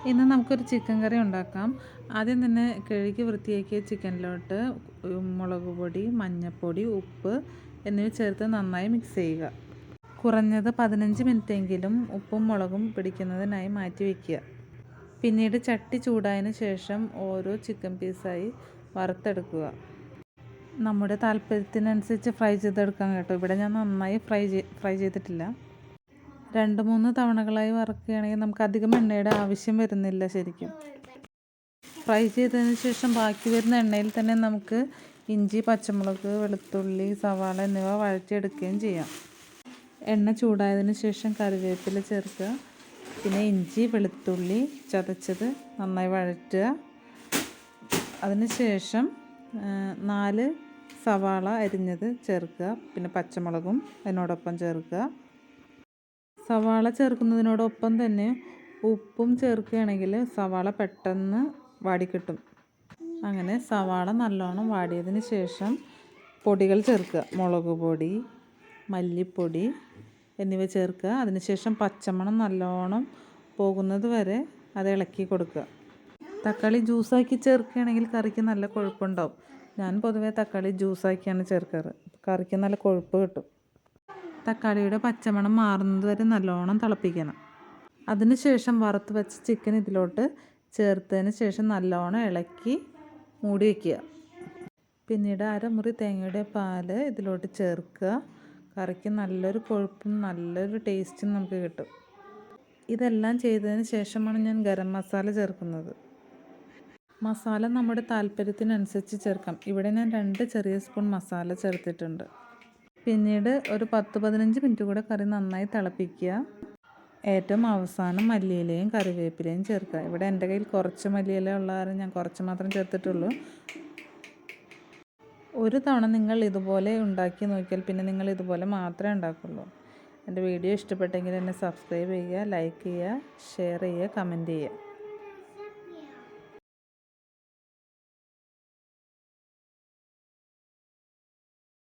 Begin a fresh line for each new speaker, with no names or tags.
ഇന്ന് നമുക്കൊരു ചിക്കൻ കറി ഉണ്ടാക്കാം. ആദ്യം തന്നെ കഴുകി വൃത്തിയാക്കിയ ചിക്കനിലോട്ട് മുളക് പൊടി, മഞ്ഞൾപ്പൊടി, ഉപ്പ് എന്നിവ ചേർത്ത് നന്നായി മിക്സ് ചെയ്യുക. കുറഞ്ഞത് 15 മിനിറ്റെങ്കിലും ഉപ്പും മുളകും പിടിക്കുന്നതിനായി മാറ്റി വയ്ക്കുക. പിന്നീട് ചട്ടി ചൂടായതിന് ശേഷം ഓരോ ചിക്കൻ പീസായി വറുത്തെടുക്കുക. നമ്മുടെ താല്പര്യത്തിനനുസരിച്ച് ഫ്രൈ ചെയ്തെടുക്കാം കേട്ടോ. ഇവിടെ ഞാൻ നന്നായി ഫ്രൈ ചെയ്തിട്ടില്ല. 2-3 തവണകളായി വറുക്കുകയാണെങ്കിൽ നമുക്ക് അധികം എണ്ണയുടെ ആവശ്യം വരുന്നില്ല. ശരിക്കും ഫ്രൈ ചെയ്തതിന് ശേഷം ബാക്കി വരുന്ന എണ്ണയിൽ തന്നെ നമുക്ക് ഇഞ്ചി, പച്ചമുളക്, വെളുത്തുള്ളി, സവാള എന്നിവ വഴറ്റിയെടുക്കുകയും ചെയ്യാം. എണ്ണ ചൂടായതിന് ശേഷം കറിവേപ്പില ചേർക്കുക. പിന്നെ ഇഞ്ചി, വെളുത്തുള്ളി ചതച്ചത് നന്നായി വഴറ്റുക. അതിന് ശേഷം 4 സവാള അരിഞ്ഞത് ചേർക്കുക. പിന്നെ പച്ചമുളകും അതിനോടൊപ്പം ചേർക്കുക. സവാള ചേർക്കുന്നതിനോടൊപ്പം തന്നെ ഉപ്പും ചേർക്കുകയാണെങ്കിൽ സവാള പെട്ടെന്ന് വാടിക്കിട്ടും. അങ്ങനെ സവാള നല്ലോണം വാടിയതിന് ശേഷം പൊടികൾ ചേർക്കുക. മുളക് പൊടി, മല്ലിപ്പൊടി എന്നിവ ചേർക്കുക. അതിനുശേഷം പച്ചമണം നല്ലോണം പോകുന്നത് വരെ അത് ഇളക്കി കൊടുക്കുക. തക്കാളി ജ്യൂസാക്കി ചേർക്കുകയാണെങ്കിൽ കറിക്ക് നല്ല കൊഴുപ്പുണ്ടാവും. ഞാൻ പൊതുവേ തക്കാളി ജ്യൂസാക്കിയാണ് ചേർക്കാറ്. കറിക്ക് നല്ല കൊഴുപ്പ് കിട്ടും. തക്കാളിയുടെ പച്ചമണം മാറുന്നത് വരെ നല്ലോണം തിളപ്പിക്കണം. അതിനുശേഷം വറുത്ത് വെച്ച ചിക്കൻ ഇതിലോട്ട് ചേർത്തതിന് ശേഷം നല്ലോണം ഇളക്കി മൂടി വയ്ക്കുക. പിന്നീട് അരമുറി തേങ്ങയുടെ പാൽ ഇതിലോട്ട് ചേർക്കുക. കറിക്ക് നല്ലൊരു കൊഴുപ്പും നല്ലൊരു ടേസ്റ്റും നമുക്ക് കിട്ടും. ഇതെല്ലാം ചെയ്തതിന് ശേഷമാണ് ഞാൻ ഗരം മസാല ചേർക്കുന്നത്. മസാല നമ്മുടെ താല്പര്യത്തിനനുസരിച്ച് ചേർക്കാം. ഇവിടെ ഞാൻ 2 ചെറിയ സ്പൂൺ മസാല ചേർത്തിട്ടുണ്ട്. പിന്നീട് ഒരു 10-15 മിനിറ്റ് കൂടെ കറി നന്നായി തിളപ്പിക്കുക. ഏറ്റവും അവസാനം മല്ലിയിലയും കറിവേപ്പിലയും ചേർക്കുക. ഇവിടെ എൻ്റെ കയ്യിൽ കുറച്ച് മല്ലിയില ഉള്ള കാരണം ഞാൻ കുറച്ച് മാത്രം ചേർത്തിട്ടുള്ളൂ. ഒരു തവണ നിങ്ങൾ ഇതുപോലെ ഉണ്ടാക്കി നോക്കിയാൽ പിന്നെ നിങ്ങൾ ഇതുപോലെ മാത്രമേ ഉണ്ടാക്കുള്ളൂ. എൻ്റെ വീഡിയോ ഇഷ്ടപ്പെട്ടെങ്കിൽ എന്നെ സബ്സ്ക്രൈബ് ചെയ്യുക, ലൈക്ക് ചെയ്യുക, ഷെയർ ചെയ്യുക, കമൻറ്റ് ചെയ്യുക.